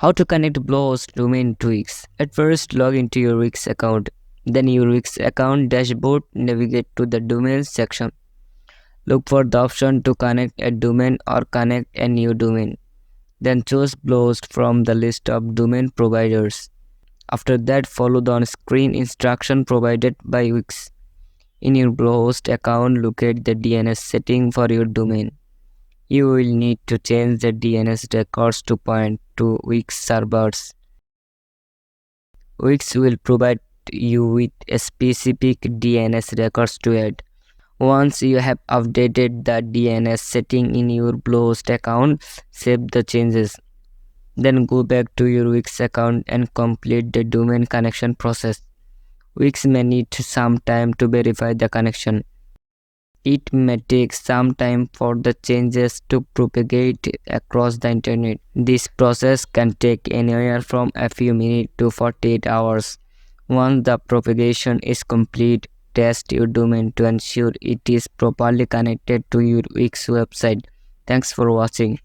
How to connect Bluehost domain to Wix. At first, log into your Wix account. Then your Wix account dashboard, navigate to the domain section. Look for the option to connect a domain or connect a new domain. Then choose Bluehost from the list of domain providers. After that, follow the on-screen instruction provided by Wix. In your Bluehost account, locate the DNS setting for your domain. You will need to change the DNS records to point to Wix servers. Wix will provide you with a specific DNS records to add. Once you have updated the DNS setting in your Bluehost account, save the changes. Then go back to your Wix account and complete the domain connection process. Wix may need some time to verify the connection. It may take some time for the changes to propagate across the internet. This process can take anywhere from a few minutes to 48 hours. Once the propagation is complete, test your domain to ensure it is properly connected to your Wix website. Thanks for watching.